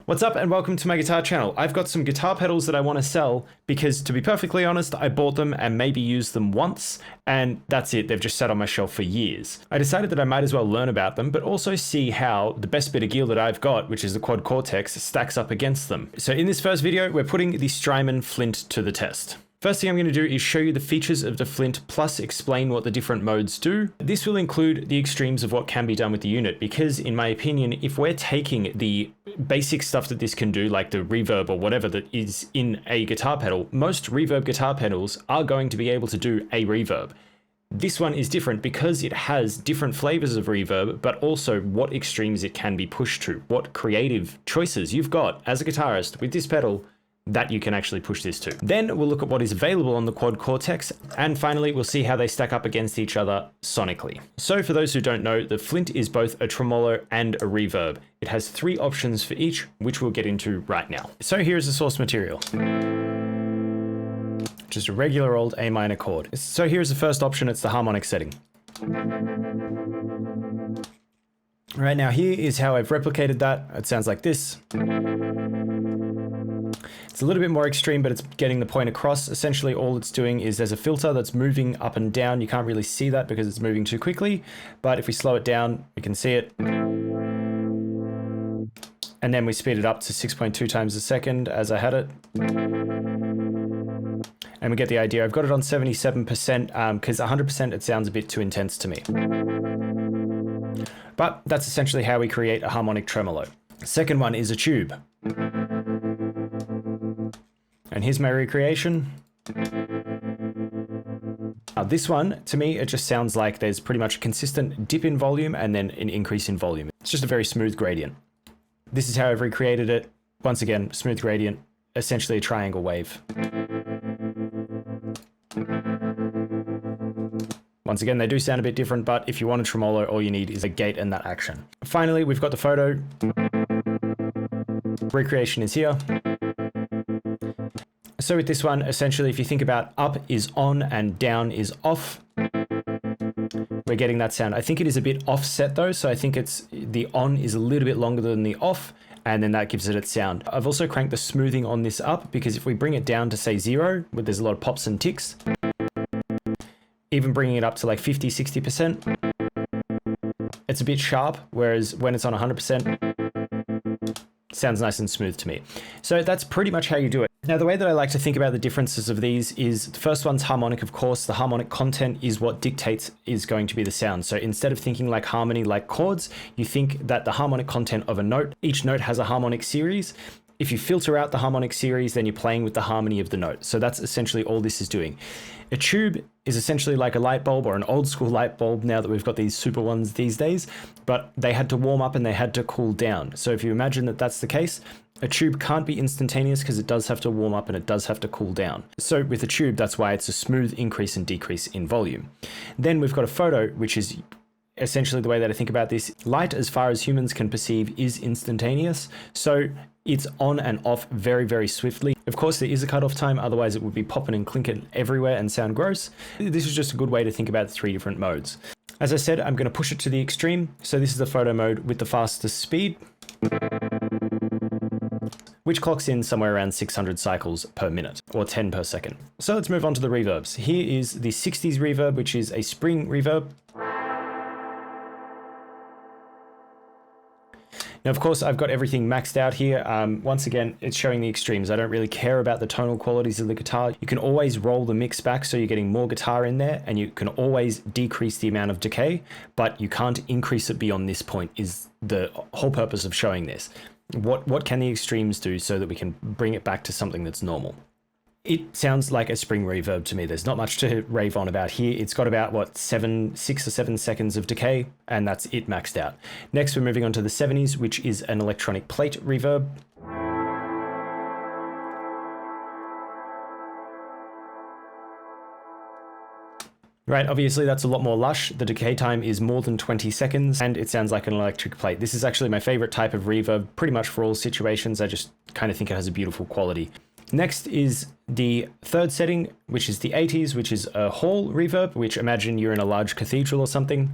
What's up and welcome to my guitar channel. I've got some guitar pedals that I want to sell because, to be perfectly honest, I bought them and maybe used them once and that's it. They've just sat on my shelf for years. I decided that I might as well learn about them, but also see how the best bit of gear that I've got, which is the Quad Cortex, stacks up against them. So in this first video, we're putting the Strymon Flint to the test. First thing I'm going to do is show you the features of the Flint plus explain what the different modes do. This will include the extremes of what can be done with the unit because, in my opinion, if we're taking the basic stuff that this can do, like the reverb or whatever that is in a guitar pedal, most reverb guitar pedals are going to be able to do a reverb. This one is different because it has different flavors of reverb, but also what extremes it can be pushed to, what creative choices you've got as a guitarist with this pedal that you can actually push this to. Then we'll look at what is available on the Quad Cortex, and finally we'll see how they stack up against each other sonically. So for those who don't know, the Flint is both a tremolo and a reverb. It has 3 options for each, which we'll get into right now. So here's the source material. Just a regular old A minor chord. So here's the first option, it's the harmonic setting. Right now here is how I've replicated that. It sounds like this. It's a little bit more extreme, but it's getting the point across. Essentially, all it's doing is there's a filter that's moving up and down. You can't really see that because it's moving too quickly, but if we slow it down, we can see it. And then we speed it up to 6.2 times a second as I had it. And we get the idea. I've got it on 77% because 100% it sounds a bit too intense to me. But that's essentially how we create a harmonic tremolo. Second one is a tube. And here's my recreation. Now this one, to me, it just sounds like there's pretty much a consistent dip in volume and then an increase in volume. It's just a very smooth gradient. This is how I've recreated it. Once again, smooth gradient, essentially a triangle wave. Once again, they do sound a bit different, but if you want a tremolo, all you need is a gate and that action. Finally, we've got the photo. Recreation is here. So with this one, essentially, if you think about up is on and down is off, we're getting that sound. I think it is a bit offset though, so I think it's the on is a little bit longer than the off, and then that gives it its sound. I've also cranked the smoothing on this up because if we bring it down to say 0, where there's a lot of pops and ticks, even bringing it up to like 50-60%, it's a bit sharp, whereas when it's on 100%, sounds nice and smooth to me. So that's pretty much how you do it. Now, the way that I like to think about the differences of these is the first one's harmonic, of course. The harmonic content is what dictates is going to be the sound. So instead of thinking like harmony, like chords, you think that the harmonic content of a note, each note has a harmonic series. If you filter out the harmonic series, then you're playing with the harmony of the note. So that's essentially all this is doing. A tube is essentially like a light bulb or an old school light bulb now that we've got these super ones these days, but they had to warm up and they had to cool down. So if you imagine that that's the case, a tube can't be instantaneous because it does have to warm up and it does have to cool down. So with a tube, that's why it's a smooth increase and decrease in volume. Then we've got a photo, which is essentially the way that I think about this. Light, as far as humans can perceive, is instantaneous. So it's on and off very, very swiftly. Of course, there is a cutoff time, otherwise it would be popping and clinking everywhere and sound gross. This is just a good way to think about the 3 different modes. As I said, I'm going to push it to the extreme. So this is the photo mode with the fastest speed, which clocks in somewhere around 600 cycles per minute, or 10 per second. So let's move on to the reverbs. Here is the 60s reverb, which is a spring reverb. Now, of course, I've got everything maxed out here. Once again, it's showing the extremes. I don't really care about the tonal qualities of the guitar. You can always roll the mix back so you're getting more guitar in there, and you can always decrease the amount of decay, but you can't increase it beyond this point is the whole purpose of showing this. What can the extremes do so that we can bring it back to something that's normal? It sounds like a spring reverb to me. There's not much to rave on about here. It's got about, what, 6 or 7 seconds of decay, and that's it maxed out. Next, we're moving on to the 70s, which is an electronic plate reverb. Right, obviously that's a lot more lush. The decay time is more than 20 seconds, and it sounds like an electric plate. This is actually my favorite type of reverb, pretty much for all situations. I just kind of think it has a beautiful quality. Next is the third setting, which is the 80s, which is a hall reverb, which imagine you're in a large cathedral or something.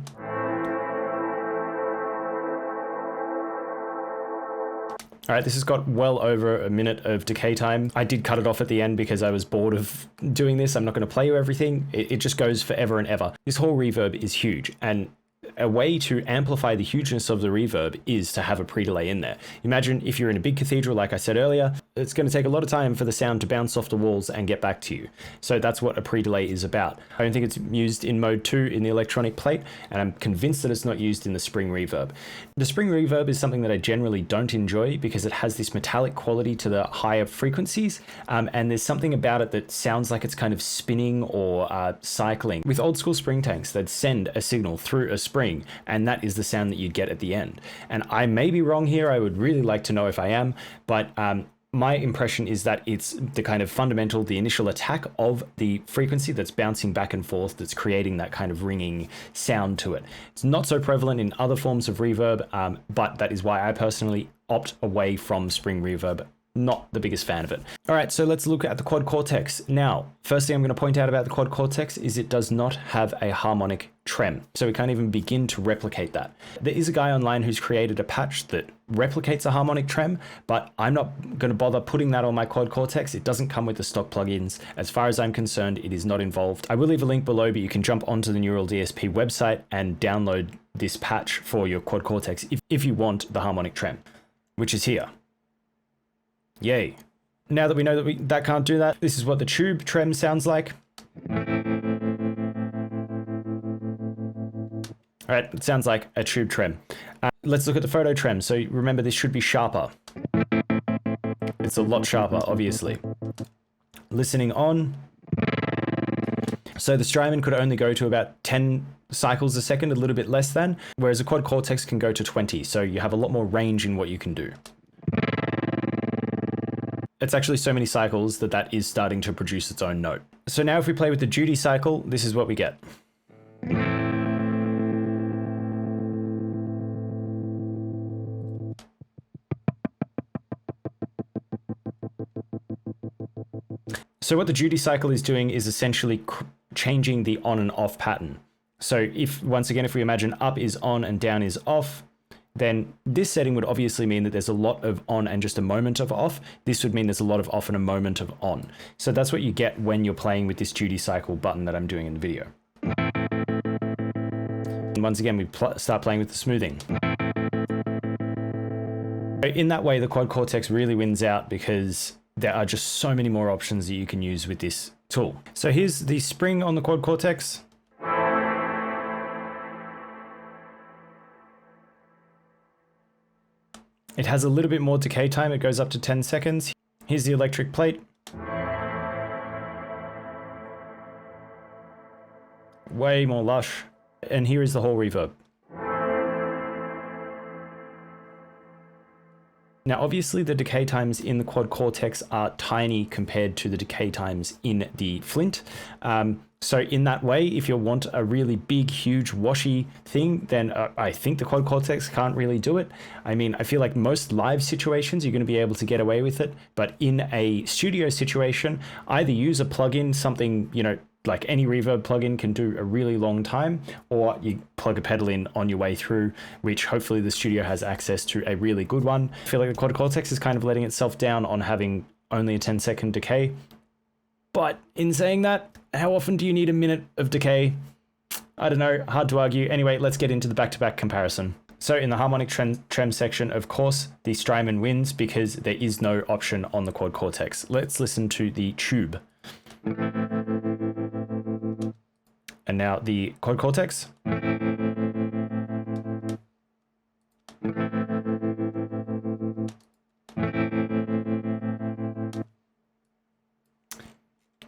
All right, this has got well over a minute of decay time. I did cut it off at the end because I was bored of doing this. I'm not going to play you everything. It just goes forever and ever. This whole reverb is huge, and a way to amplify the hugeness of the reverb is to have a pre-delay in there. Imagine if you're in a big cathedral, like I said earlier, it's going to take a lot of time for the sound to bounce off the walls and get back to you. So that's what a pre-delay is about. I don't think it's used in mode 2 in the electronic plate, and I'm convinced that it's not used in the spring reverb. The spring reverb is something that I generally don't enjoy because it has this metallic quality to the higher frequencies, and there's something about it that sounds like it's kind of spinning or cycling. With old school spring tanks, they'd send a signal through a spring, and that is the sound that you get at the end. And I may be wrong here. I would really like to know if I am, but my impression is that it's the kind of fundamental, the initial attack of the frequency that's bouncing back and forth, that's creating that kind of ringing sound to it. It's not so prevalent in other forms of reverb, but that is why I personally opt away from spring reverb. Not the biggest fan of it. All right, so let's look at the Quad Cortex. Now, first thing I'm going to point out about the Quad Cortex is it does not have a harmonic trem, so we can't even begin to replicate that. There is a guy online who's created a patch that replicates a harmonic trem, but I'm not going to bother putting that on my Quad Cortex. It doesn't come with the stock plugins. As far as I'm concerned, it is not involved. I will leave a link below, but you can jump onto the Neural DSP website and download this patch for your Quad Cortex if you want the harmonic trem, which is here. Yay. Now that we know that that can't do that, this is what the tube trem sounds like. All right, it sounds like a tube trem. Let's look at the photo trem. So remember, this should be sharper. It's a lot sharper, obviously. Listening on. So the Strymon could only go to about 10 cycles a second, a little bit less than, whereas a Quad Cortex can go to 20. So you have a lot more range in what you can do. It's actually so many cycles that that is starting to produce its own note. So now if we play with the duty cycle, this is what we get. So what the duty cycle is doing is essentially changing the on and off pattern. So if, once again, if we imagine up is on and down is off, then this setting would obviously mean that there's a lot of on and just a moment of off. This would mean there's a lot of off and a moment of on. So that's what you get when you're playing with this duty cycle button that I'm doing in the video. And once again, we start playing with the smoothing. In that way, the Quad Cortex really wins out because there are just so many more options that you can use with this tool. So here's the spring on the Quad Cortex. It has a little bit more decay time. It goes up to 10 seconds. Here's the electric plate. Way more lush. And here is the whole reverb. Now, obviously the decay times in the Quad Cortex are tiny compared to the decay times in the Flint. So in that way, if you want a really big, huge, washy thing, then I think the Quad Cortex can't really do it. I mean, I feel like most live situations, you're going to be able to get away with it. But in a studio situation, either use a plugin, something, you know, like any reverb plugin can do a really long time, or you plug a pedal in on your way through, which hopefully the studio has access to a really good one. I feel like the Quad Cortex is kind of letting itself down on having only a 10-second decay. But in saying that, how often do you need a minute of decay? I don't know, hard to argue. Anyway, let's get into the back-to-back comparison. So in the harmonic trem section, of course, the Strymon wins because there is no option on the Quad Cortex. Let's listen to the tube. And now the Quad Cortex.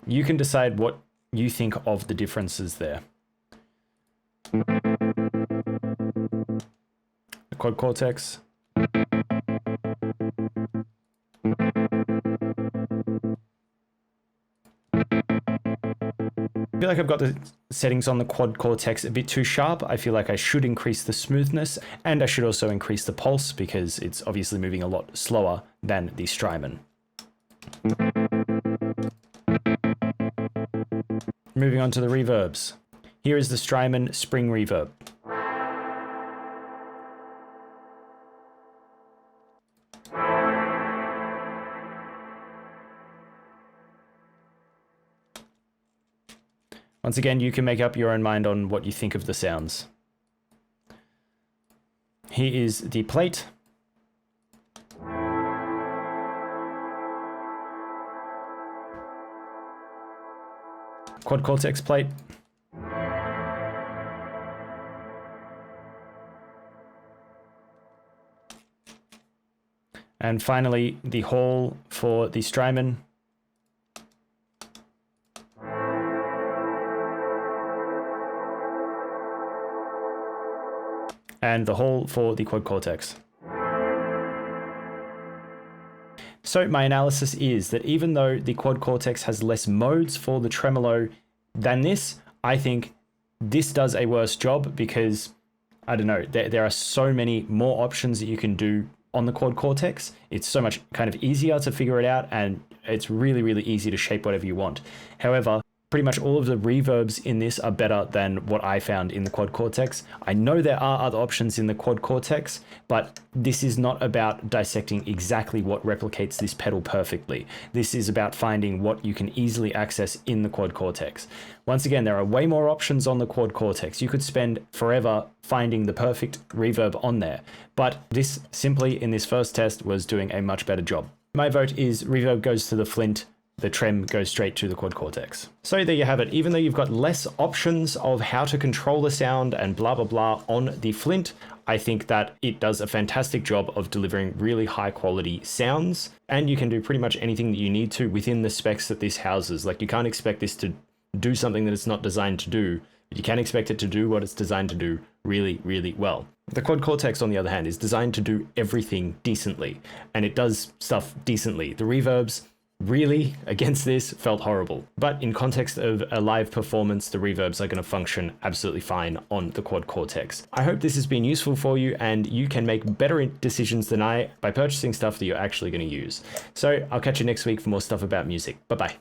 You can decide what you think of the differences there. The Quad Cortex. I feel like I've got the settings on the Quad Cortex a bit too sharp. I feel like I should increase the smoothness, and I should also increase the pulse because it's obviously moving a lot slower than the Strymon. Moving on to the reverbs. Here is the Strymon spring reverb. Once again, you can make up your own mind on what you think of the sounds. Here is the plate. Quad Cortex plate. And finally, the hall for the Strymon. And the hall for the Quad Cortex. So my analysis is that even though the Quad Cortex has less modes for the tremolo than this, I think this does a worse job because, I don't know, there are so many more options that you can do on the Quad Cortex. It's so much kind of easier to figure it out, and it's really, really easy to shape whatever you want. However, pretty much all of the reverbs in this are better than what I found in the Quad Cortex. I know there are other options in the Quad Cortex, but this is not about dissecting exactly what replicates this pedal perfectly. This is about finding what you can easily access in the Quad Cortex. Once again, there are way more options on the Quad Cortex. You could spend forever finding the perfect reverb on there, but this simply in this first test was doing a much better job. My vote is reverb goes to the Flint, the trem goes straight to the Quad Cortex. So there you have it. Even though you've got less options of how to control the sound and blah, blah, blah on the Flint, I think that it does a fantastic job of delivering really high quality sounds. And you can do pretty much anything that you need to within the specs that this houses. Like, you can't expect this to do something that it's not designed to do, but you can expect it to do what it's designed to do really, really well. The Quad Cortex, on the other hand, is designed to do everything decently, and it does stuff decently. The reverbs, really, against this, felt horrible. But in context of a live performance, the reverbs are going to function absolutely fine on the Quad Cortex. I hope this has been useful for you, and you can make better decisions than I by purchasing stuff that you're actually going to use. So I'll catch you next week for more stuff about music. Bye-bye.